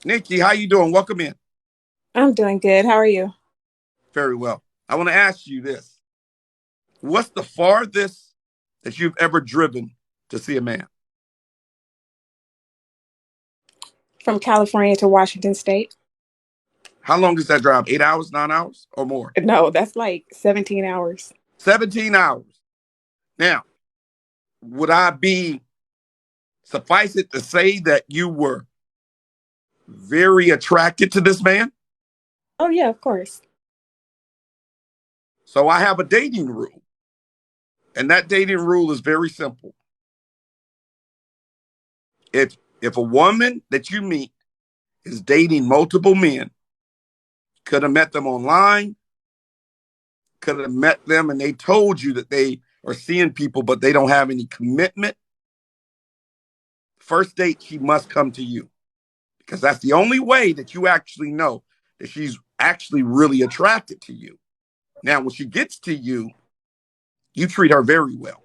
Nikki, how you doing? Welcome in. I'm doing good. How are you? Very well. I want to ask you this. What's the farthest that you've ever driven to see a man? From California to Washington State? How long is that drive? 8 hours, 9 hours, or more? No, that's like 17 hours. 17 hours. Now, would I be suffice it to say that you were very attracted to this man? Oh, yeah, of course. So I have a dating rule, and that dating rule is very simple. If a woman that you meet is dating multiple men, could have met them online, could have met them and they told you that they are seeing people, but they don't have any commitment. First date, she must come to you because that's the only way that you actually know that she's actually really attracted to you. Now, when she gets to you, you treat her very well.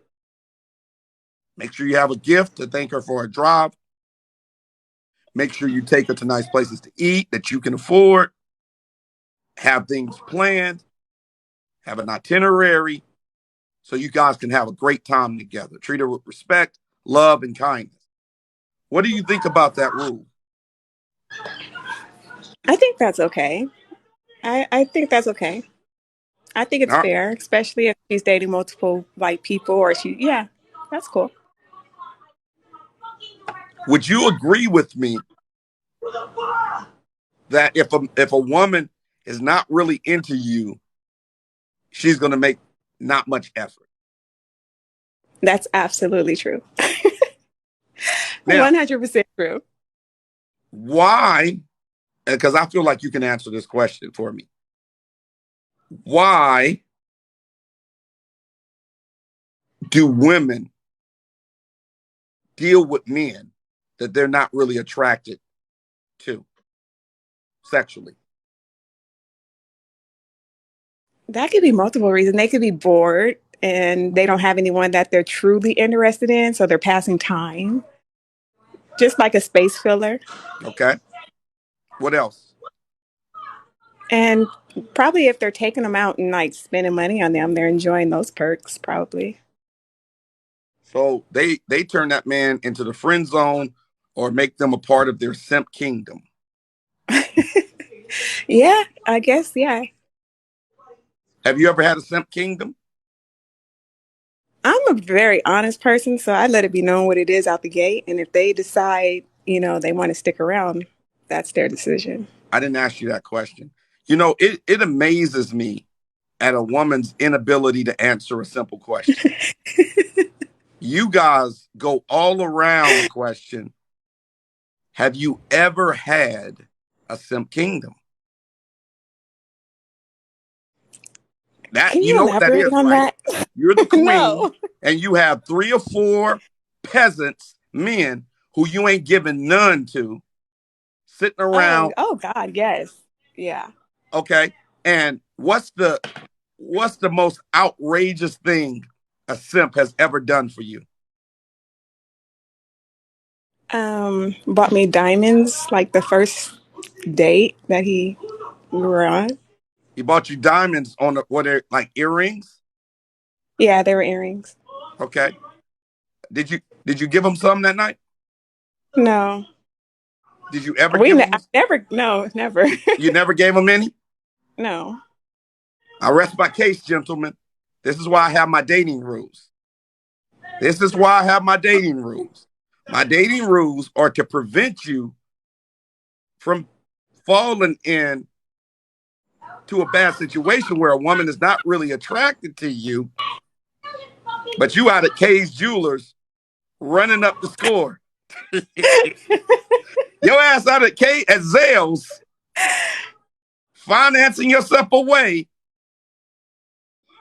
Make sure you have a gift to thank her for her drive. Make sure you take her to nice places to eat that you can afford. Have things planned. Have an itinerary so you guys can have a great time together. Treat her with respect, love, and kindness. What do you think about that rule? I think that's okay. I think that's okay. I think it's All right. fair, especially if she's dating multiple like people or yeah, that's cool. Would you agree with me that if a woman is not really into you, she's going to make not much effort? That's absolutely true. Now, 100% true. why? Because I feel like you can answer this question for me. Why do women deal with men that they're not really attracted to sexually? That could be multiple reasons. They could be bored and they don't have anyone that they're truly interested in, so they're passing time, just like a space filler. Okay. What else? And probably if they're taking them out and like spending money on them, they're enjoying those perks, probably. So they turn that man into the friend zone or make them a part of their simp kingdom. Yeah, I guess, yeah. Have you ever had a simp kingdom? I'm a very honest person, so I let it be known what it is out the gate. And if they decide, they want to stick around, that's their decision. I didn't ask you that question. It amazes me at a woman's inability to answer a simple question. You guys go all around the question. Have you ever had a simp kingdom? That Can you you know what that elaborate is, on right? that? You're the queen No. and you have three or four peasants, men who you ain't giving none to, sitting Oh, around, oh God, yes. Yeah. okay? And what's the most outrageous thing a simp has ever done for you? Bought me diamonds like the first date that we were on. He bought you diamonds on what are like earrings, Yeah, they were earrings. okay? Did you give him some that night? No. Did you ever give him? I never, no, never. You never gave him any? No. I rest my case, gentlemen. This is why I have my dating rules. This is why I have my dating rules. My dating rules are to prevent you from falling in to a bad situation where a woman is not really attracted to you, but you out at Kay's Jewelers running up the score. Your ass out at Zales financing yourself away.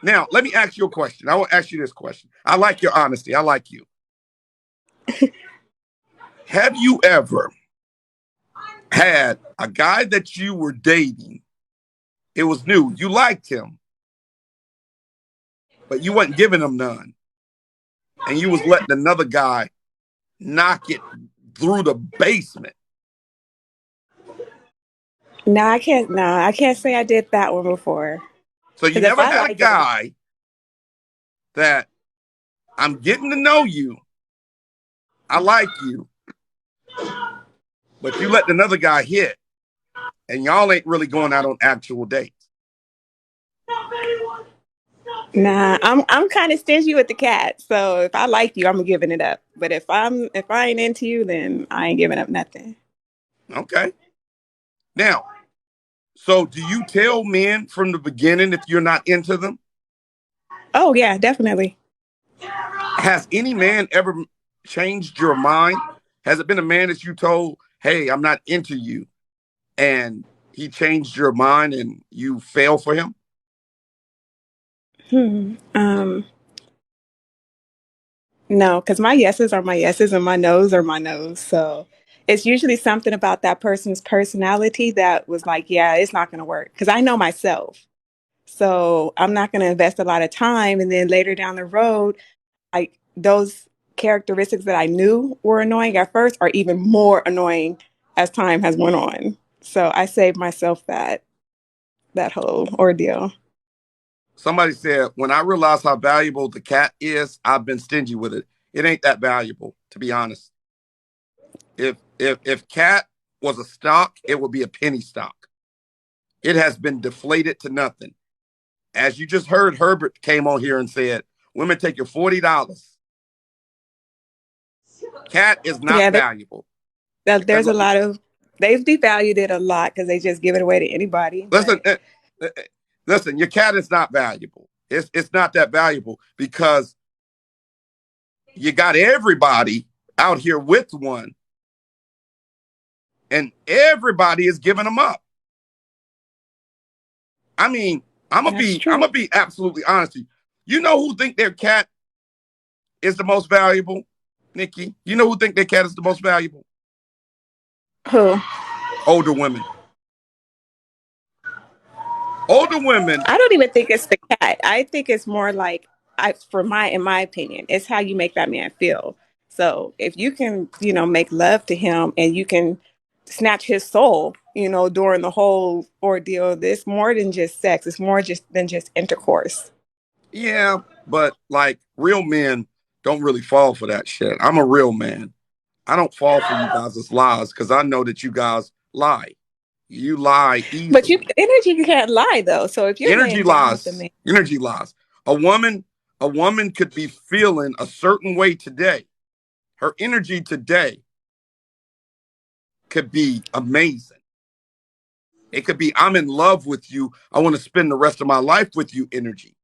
Now, let me ask you a question. I will ask you this question. I like your honesty. I like you. Have you ever had a guy that you were dating? It was new. You liked him, but you wasn't giving him none. And you was letting another guy knock it through the basement. No, I can't. No, I can't say I did that one before. So you Because if never I had a like them, guy that I'm getting to know you, I like you, but you let another guy hit, and y'all ain't really going out on actual dates. nah, I'm kind of stingy with the cat. So if I like you, I'm giving it up. But if I ain't into you, then I ain't giving up nothing. Okay. Now, so do you tell men from the beginning if you're not into them? Oh yeah, definitely. Has any man ever changed your mind? Has it been a man that you told, hey, I'm not into you, and he changed your mind and you fell for him? Hmm. No, because my yeses are my yeses and my nos are my nos. So it's usually something about that person's personality that was like, yeah, it's not going to work. Because I know myself. So I'm not going to invest a lot of time. And then later down the road, like those characteristics that I knew were annoying at first are even more annoying as time has went on. So I saved myself that whole ordeal. Somebody said, when I realized how valuable the cat is, I've been stingy with it. It ain't that valuable, to be honest. If cat was a stock, it would be a penny stock. It has been deflated to nothing. As you just heard, Herbert came on here and said, women take your $40. Cat is not Yeah, valuable. there's a lot of they've devalued it a lot because they just give it away to anybody. Listen, But listen, your cat is not valuable. It's not that valuable because you got everybody out here with one, and everybody is giving them up. I mean, that's I'm true. gonna be absolutely honest with you. You know who think their cat is the most valuable, Nikki? You know who think their cat is the most valuable? Who? Older women. Older women. I don't even think it's the cat. I think it's more like in my opinion, it's how you make that man feel. So if you can, make love to him and you can snatch his soul, during the whole ordeal, it's more than just sex. It's more just than just intercourse. Yeah, but like real men don't really fall for that shit. I'm a real man. I don't fall for you guys' lies because I know that you guys lie. You lie But easily. energy can't lie though. So if you're Energy laying down with the lies. man, Energy lies. A woman, a woman could be feeling a certain way today. Her energy today could be amazing. It could be, I'm in love with you. I want to spend the rest of my life with you energy.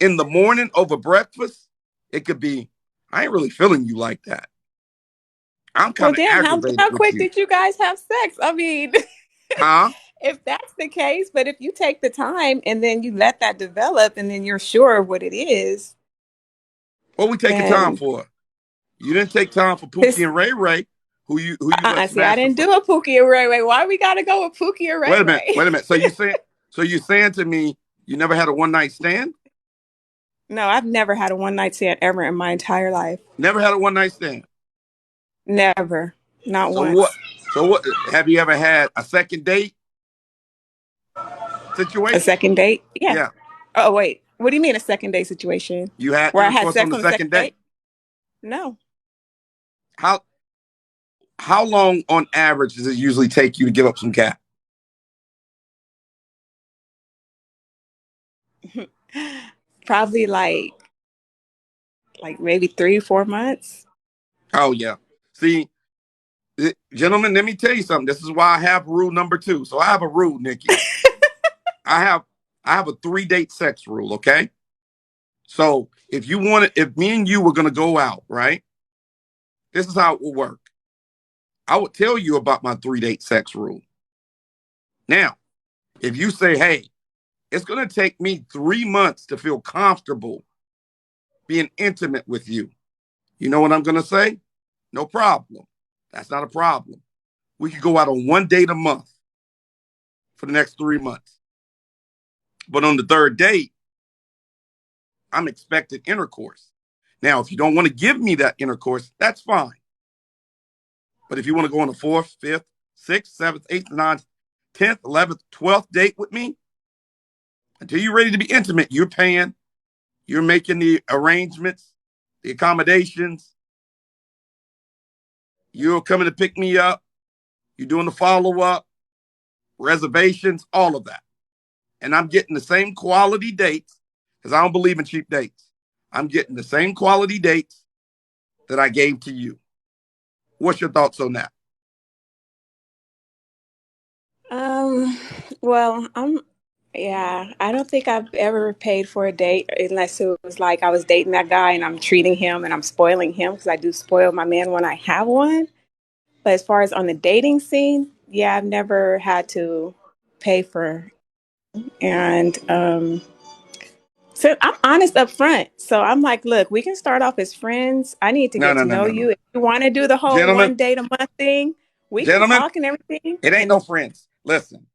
In the morning over breakfast, it could be, I ain't really feeling you like that. I'm well, kind of damn, aggravated how with quick you. did you guys have sex? I mean, Huh? if that's the case, but if you take the time and then you let that develop and then you're sure of what it is, What we taking time then for? You didn't take time for Pookie this and Ray Ray, who you let see, I smash the didn't front. do a Pookie or Ray Ray. Why we gotta go with Pookie or Ray Wait a minute, Ray? wait a minute. So you saying to me you never had a one night stand? No, I've never had a one night stand ever in my entire life. Never had a one night stand. Never. Not So what? once. So what? Have you ever had a second date A situation? second date? Yeah. Yeah, Oh wait. What do you mean a second date situation? you had Where I had intercourse on sex the on the second second date? date. No. How how long on average does it usually take you to give up some cat? Probably like maybe 3, 4 months. Oh yeah. See, gentlemen, let me tell you something. This is why I have rule number two. So I have a rule, Nikki. I have I have a 3 date sex rule. Okay. So if you want to, if me and you were going to go out, right? This is how it will work. I would tell you about my 3 date sex rule. Now, if you say, hey, it's going to take me 3 months to feel comfortable being intimate with you, you know what I'm going to say? No problem. That's not a problem. We could go out on 1 date a month for the next 3 months. But on the third date, I'm expecting intercourse. Now, if you don't want to give me that intercourse, that's fine. But if you want to go on the fourth, fifth, sixth, seventh, eighth, ninth, 10th, 11th, 12th date with me, until you're ready to be intimate, you're paying, you're making the arrangements, the accommodations, you're coming to pick me up, you're doing the follow up, reservations, all of that. And I'm getting the same quality dates because I don't believe in cheap dates. I'm getting the same quality dates that I gave to you. What's your thoughts on that? Um, well, yeah, I don't think I've ever paid for a date unless it was like I was dating that guy and I'm treating him and I'm spoiling him because I do spoil my man when I have one. But as far as on the dating scene, yeah, I've never had to pay for, and so I'm honest up front. So I'm like, look, we can start off as friends. I need to No, get no, to no, know no, no. you. If you want to do the whole Gentlemen, 1 date a month thing, we can gentlemen, talk and everything. it ain't no And friends. Listen,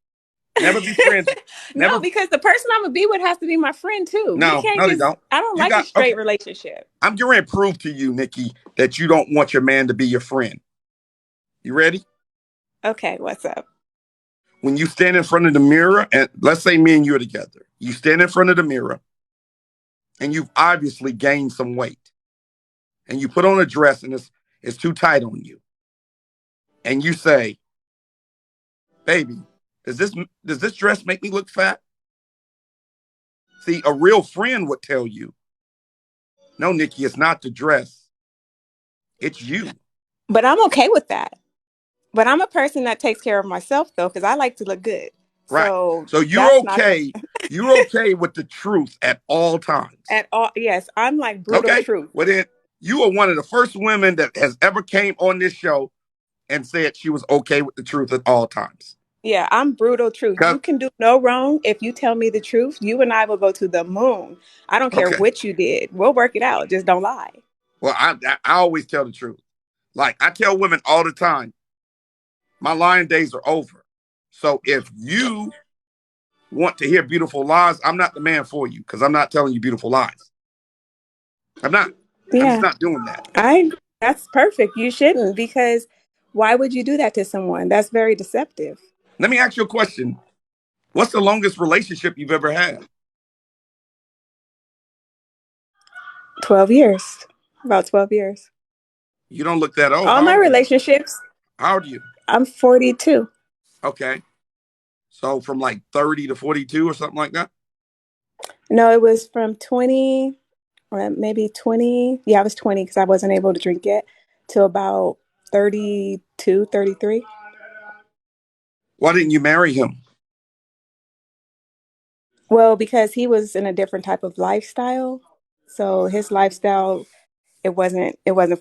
never be friends. no, Never. because the person I'm gonna be with has to be my friend too. We No, can't no, they just. don't. I don't You like a got, okay. straight relationship. I'm going to prove to you, Nikki, that you don't want your man to be your friend. You ready? Okay, what's up? When you stand in front of the mirror, and let's say me and you are together, you stand in front of the mirror and you've obviously gained some weight and you put on a dress and it's too tight on you. And you say, baby, does this dress make me look fat? See, a real friend would tell you, no, Nikki, it's not the dress. It's you. But I'm okay with that. But I'm a person that takes care of myself though, because I like to look good. Right. So So that's not gonna you're okay with the truth at all times. at all. Yes, I'm like brutal Okay. truth. Well then you are one of the first women that has ever came on this show and said she was okay with the truth at all times. Yeah, I'm brutal truth. Cause You can do no wrong if you tell me the truth. You and I will go to the moon. I don't care okay. what you did. We'll work it out. Just don't lie. Well, I always tell the truth. Like I tell women all the time, my lying days are over. So if you want to hear beautiful lies, I'm not the man for you because I'm not telling you beautiful lies. I'm not. I'm just Yeah, not doing that. I that's perfect. You shouldn't because why would you do that to someone? That's very deceptive. Let me ask you a question. What's the longest relationship you've ever had? 12 years. About 12 years. You don't look that old. All How my old are you? relationships, How old are you? I'm 42. Okay. So from like 30 to 42 or something like that? No, it was from 20 or maybe 20. Yeah, I was 20 because I wasn't able to drink yet to about 32, 33. Why didn't you marry him? Well, because he was in a different type of lifestyle. So his lifestyle, it wasn't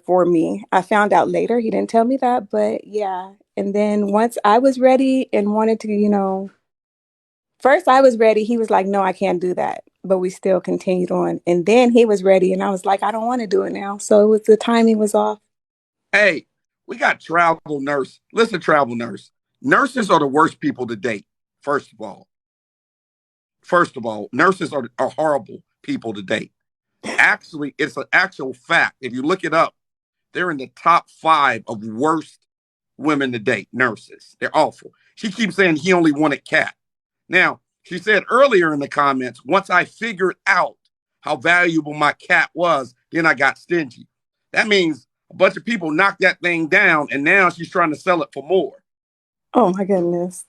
for me. I found out later. He didn't tell me that, but yeah. And then once I was ready and wanted to, first I was ready, he was like, "No, I can't do that." But we still continued on. And then he was ready and I was like, "I don't want to do it now." So it was the timing was off. Hey, we got travel nurse. Listen, travel nurse. Nurses are the worst people to date, first of all. First of all, nurses are horrible people to date. Actually, it's an actual fact. If you look it up, they're in the top 5 of worst women to date, nurses. They're awful. She keeps saying he only wanted cat. Now, she said earlier in the comments, once I figured out how valuable my cat was, then I got stingy. That means a bunch of people knocked that thing down, and now she's trying to sell it for more. Oh my goodness.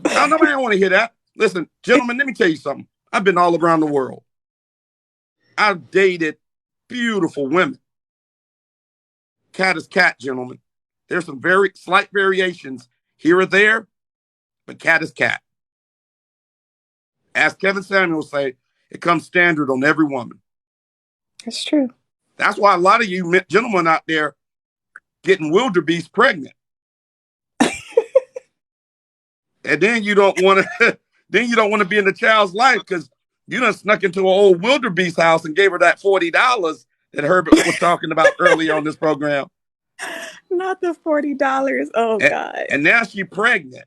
I nobody don't want to hear that. Listen, gentlemen, let me tell you something. I've been all around the world. I've dated beautiful women. Cat is cat, gentlemen. There's some very slight variations here or there, but cat is cat. As Kevin Samuel say, it comes standard on every woman. That's true. That's why a lot of you gentlemen out there getting wildebeest pregnant. And then you don't want to then you don't want to be in the child's life because you done snuck into an old wildebeest house and gave her that $40 that Herbert was talking about earlier on this program. Not the $40. Oh And, God. and now she's pregnant.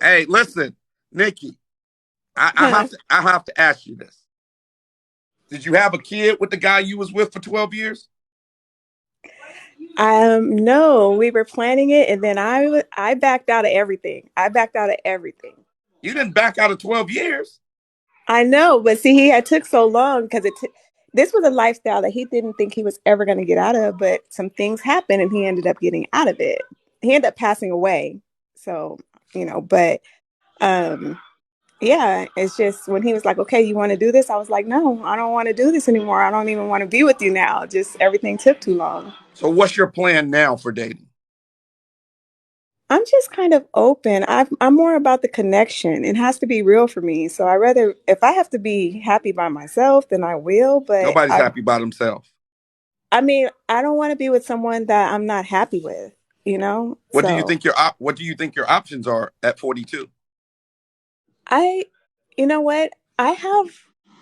Hey, listen, Nikki, Huh. I have to ask you this. Did you have a kid with the guy you was with for 12 years? No, we were planning it, and then I backed out of everything. I backed out of everything. You didn't back out of 12 years. I know, but see, he had took so long because this was a lifestyle that he didn't think he was ever going to get out of, but some things happened, and he ended up getting out of it. He ended up passing away. So, but um, yeah, it's just when he was like, "Okay, you want to do this?" I was like, "No, I don't want to do this anymore. I don't even want to be with you now. Just everything took too long." So what's your plan now for dating? I'm just kind of open. I'm more about the connection. It has to be real for me. So I rather, if I have to be happy by myself, then I will. But Nobody's happy by themselves. I mean, I don't want to be with someone that I'm not happy with, What do you So think what do you think your options are at 42? I, you know what? I have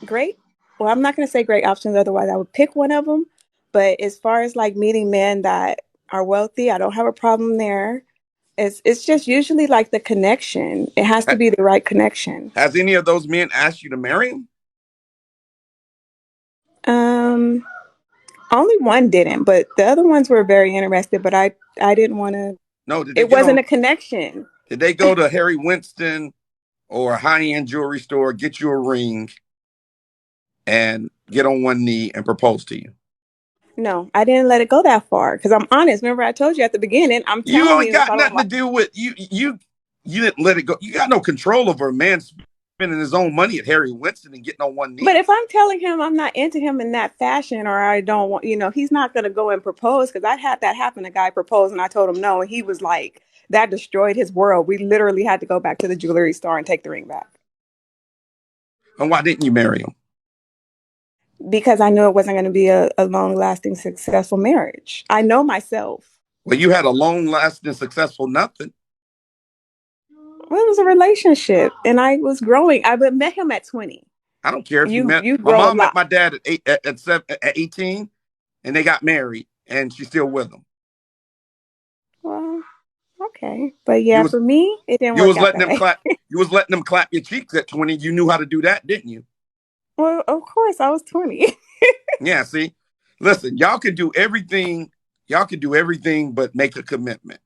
great, well, I'm not going to say great options. Otherwise, I would pick one of them. But as far as like meeting men that are wealthy, I don't have a problem there. It's just usually like the connection. It has to Ha- be the right connection. Has any of those men asked you to marry him? Um, Only one didn't, but the other ones were very interested. But I didn't want to. No, did they It get wasn't on a connection. did they go to Harry Winston or a high-end jewelry store, get you a ring and get on one knee and propose to you? No, I didn't let it go that far because I'm honest. Remember, I told you at the beginning. I'm You telling ain't you if got I don't nothing to like. do with you didn't let it go. You got no control over a man spending his own money at Harry Winston and getting on one But knee. if I'm telling him I'm not into him in that fashion, or I don't want, he's not going to go and propose because I had that happen. A guy proposed and I told him no, and he was like, that destroyed his world. We literally had to go back to the jewelry store and take the ring back And why didn't you marry him? because I knew it wasn't going to be a long lasting, successful marriage. I know myself. Well, you had a long lasting, successful nothing. Well, it was a relationship, and I was growing. I met him at 20. I don't care if you met. You My grow a mom met lot. my dad at 18, and they got married, and she's still with him. Well, okay, but You yeah, was for me, it didn't you work was out letting that them way. clap. You was letting them clap your cheeks at 20. You knew how to do that, didn't you? Well, of course, I was 20. Yeah. See, listen, y'all can do everything. Y'all can do everything but make a commitment.